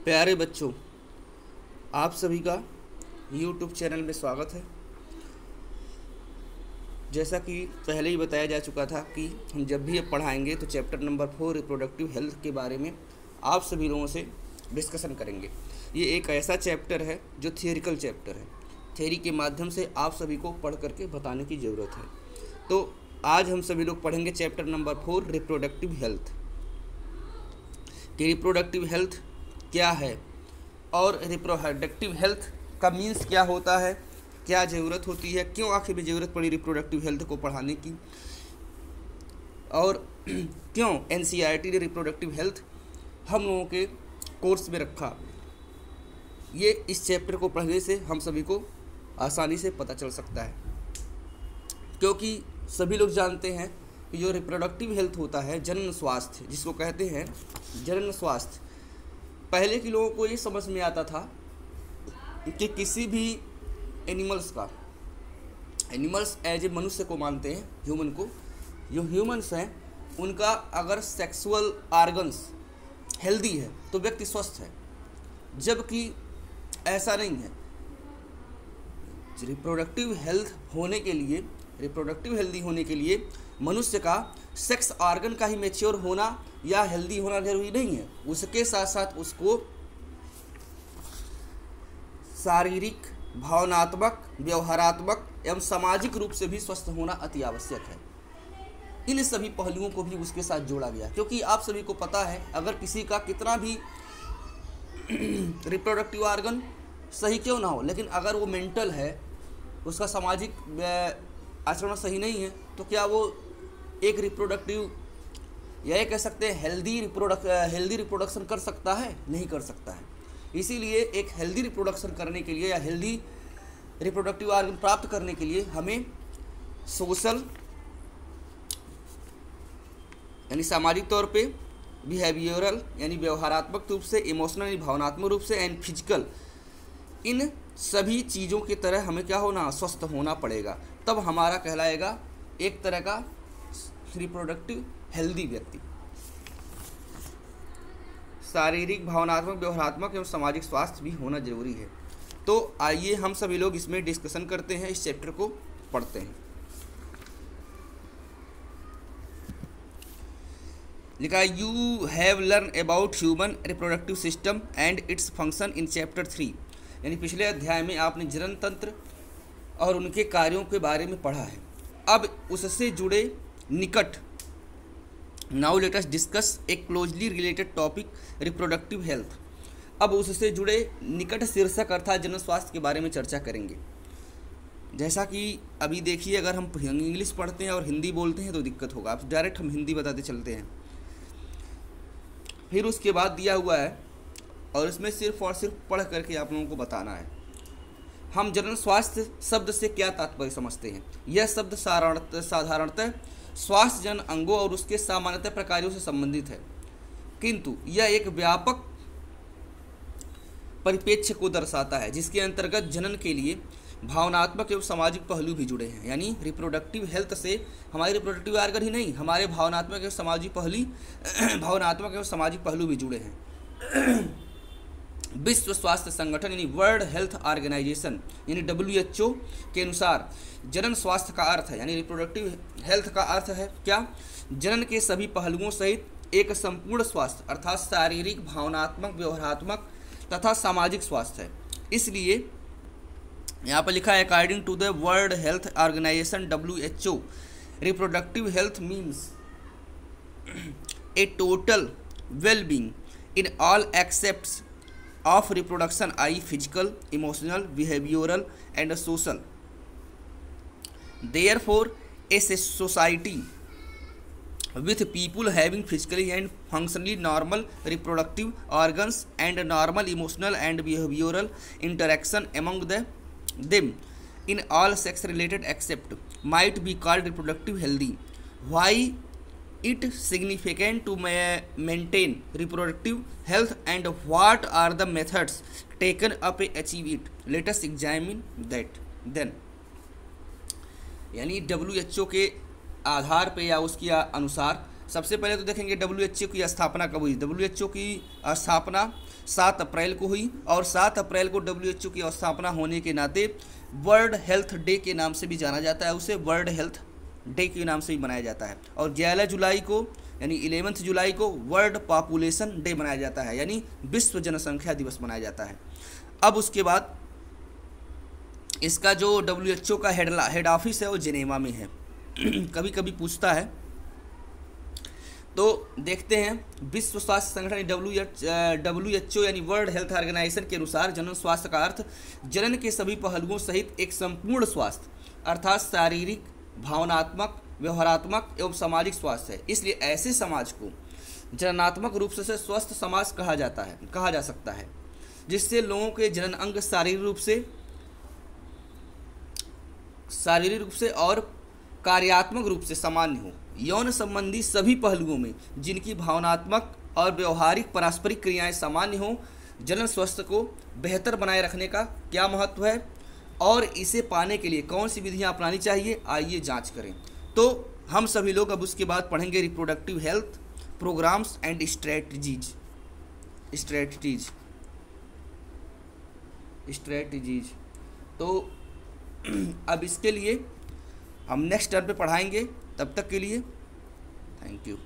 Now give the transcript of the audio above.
प्यारे बच्चों, आप सभी का YouTube चैनल में स्वागत है। जैसा कि पहले ही बताया जा चुका था कि हम जब भी अब पढ़ाएंगे तो चैप्टर नंबर 4 रिप्रोडक्टिव हेल्थ के बारे में आप सभी लोगों से डिस्कशन करेंगे। ये एक ऐसा चैप्टर है जो थियोरिकल चैप्टर है। थियोरी के माध्यम से आप सभी को पढ़ करके बताने की ज़रूरत है। तो आज हम सभी लोग पढ़ेंगे चैप्टर नंबर 4 रिप्रोडक्टिव हेल्थ कि रिप्रोडक्टिव हेल्थ क्या है और रिप्रोडक्टिव हेल्थ का मीन्स क्या होता है, क्या ज़रूरत होती है, क्यों आखिर में ज़रूरत पड़ी रिप्रोडक्टिव हेल्थ को पढ़ाने की, और क्यों एनसीईआरटी ने रिप्रोडक्टिव हेल्थ हम लोगों के कोर्स में रखा। ये इस चैप्टर को पढ़ने से हम सभी को आसानी से पता चल सकता है, क्योंकि सभी लोग जानते हैं कि जो रिप्रोडक्टिव हेल्थ होता है, जनन स्वास्थ्य जिसको कहते हैं, जनन स्वास्थ्य, पहले के लोगों को ये समझ में आता था कि किसी भी एनिमल्स एज ए मनुष्य को मानते हैं, ह्यूमन को, जो ह्यूमन्स हैं उनका अगर सेक्सुअल ऑर्गन्स हेल्दी है तो व्यक्ति स्वस्थ है, जबकि ऐसा नहीं है। रिप्रोडक्टिव हेल्दी होने के लिए मनुष्य का सेक्स ऑर्गन का ही मैच्योर होना या हेल्दी होना जरूरी नहीं है, उसके साथ साथ उसको शारीरिक, भावनात्मक, व्यवहारात्मक एवं सामाजिक रूप से भी स्वस्थ होना अति आवश्यक है। इन सभी पहलुओं को भी उसके साथ जोड़ा गया, क्योंकि आप सभी को पता है अगर किसी का कितना भी रिप्रोडक्टिव ऑर्गन सही क्यों ना हो, लेकिन अगर वो मेंटल है, उसका सामाजिक आचरण सही नहीं है, तो क्या वो एक रिप्रोडक्टिव या कह सकते हैं हेल्दी रिप्रोडक्शन कर सकता है? नहीं कर सकता है। इसीलिए एक हेल्दी रिप्रोडक्शन करने के लिए या हेल्दी रिप्रोडक्टिव ऑर्गन प्राप्त करने के लिए हमें सोशल यानी सामाजिक तौर पे, बिहेवियरल यानी व्यवहारात्मक रूप से, इमोशनल यानी भावनात्मक रूप से, एंड फिजिकल, इन सभी चीज़ों की तरह हमें क्या होना, स्वस्थ होना पड़ेगा। तब हमारा कहलाएगा एक तरह का रिप्रोडक्टिव हेल्दी व्यक्ति। शारीरिक, भावनात्मक, व्यवहारात्मक एवं सामाजिक स्वास्थ्य भी होना जरूरी है। तो आइए हम सभी लोग इसमें डिस्कशन करते हैं, इस चैप्टर को पढ़ते हैं। लिखा है, you have learn about human reproductive system and its function in chapter 3, यानी पिछले अध्याय में आपने जनन तंत्र और उनके कार्यों के बारे में पढ़ा है। अब उससे जुड़े निकट, now let us discuss a closely related topic reproductive health. अब उससे जुड़े निकट शीर्षक अर्थात जनन स्वास्थ्य के बारे में चर्चा करेंगे। जैसा कि अभी देखिए, अगर हम इंग्लिश पढ़ते हैं और हिंदी बोलते हैं तो दिक्कत होगा। अब डायरेक्ट हम हिंदी बताते चलते हैं। फिर उसके बाद दिया हुआ है और इसमें सिर्फ और सिर्फ पढ़ करके आप लोगों को बताना है। हम जनन स्वास्थ्य शब्द से क्या तात्पर्य समझते हैं? यह शब्द साधारणतः स्वास्थ्य जन अंगों और उसके सामान्यतः प्रकारों से संबंधित है, किंतु यह एक व्यापक परिप्रेक्ष्य को दर्शाता है जिसके अंतर्गत जनन के लिए भावनात्मक एवं सामाजिक पहलू भी जुड़े हैं। यानी रिप्रोडक्टिव हेल्थ से हमारे रिप्रोडक्टिव ऑर्गन ही नहीं, हमारे भावनात्मक एवं सामाजिक पहलू भी जुड़े हैं। विश्व स्वास्थ्य संगठन यानी वर्ल्ड हेल्थ ऑर्गेनाइजेशन यानी WHO के अनुसार जनन स्वास्थ्य का अर्थ है, यानी रिप्रोडक्टिव हेल्थ का अर्थ है क्या? जनन के सभी पहलुओं सहित एक संपूर्ण स्वास्थ्य अर्थात शारीरिक, भावनात्मक, व्यवहारात्मक तथा सामाजिक स्वास्थ्य है। इसलिए यहाँ पर लिखा है, according to the World Health Organization WHO, reproductive health means a total well being in all aspects of reproduction, i.e. physical, emotional, behavioral and social. Therefore, a society with people having physically and functionally normal reproductive organs and normal emotional and behavioral interaction among them in all sex related aspects might be called reproductive healthy. Why it significant to maintain reproductive health and what are the methods taken up to achieve it? Let us examine that then. यानी WHO के आधार पे या उसके अनुसार सबसे पहले तो देखेंगे WHO की स्थापना कब हुई। WHO की स्थापना 7 अप्रैल को हुई और 7 अप्रैल को WHO की स्थापना होने के नाते वर्ल्ड हेल्थ डे के नाम से भी जाना जाता है, उसे वर्ल्ड हेल्थ डे के नाम से भी मनाया जाता है। और 11 जुलाई को यानी 11 जुलाई को वर्ल्ड पॉपुलेशन डे मनाया जाता है, यानी विश्व जनसंख्या दिवस मनाया जाता है। अब उसके बाद इसका जो WHO का हेड ऑफिस है वो जिनेवा में है। कभी कभी पूछता है, तो देखते हैं। विश्व स्वास्थ्य संगठन WHO यानी वर्ल्ड हेल्थ ऑर्गेनाइजेशन के अनुसार जनन स्वास्थ्य का अर्थ जनन के सभी पहलुओं सहित एक संपूर्ण स्वास्थ्य अर्थात शारीरिक, भावनात्मक, व्यवहारात्मक एवं सामाजिक स्वास्थ्य है। इसलिए ऐसे समाज को जननात्मक रूप से स्वस्थ समाज कहा जा सकता है, जिससे लोगों के जनन अंग शारीरिक रूप से और कार्यात्मक रूप से सामान्य हो। यौन संबंधी सभी पहलुओं में जिनकी भावनात्मक और व्यवहारिक पारस्परिक क्रियाएं सामान्य हो, जनन स्वास्थ्य को बेहतर बनाए रखने का क्या महत्व है और इसे पाने के लिए कौन सी विधियां अपनानी चाहिए, आइए जांच करें। तो हम सभी लोग अब उसके बाद पढ़ेंगे reproductive health programmes and strategies. तो अब इसके लिए हम नेक्स्ट टर्म पे पढ़ाएंगे। तब तक के लिए थैंक यू।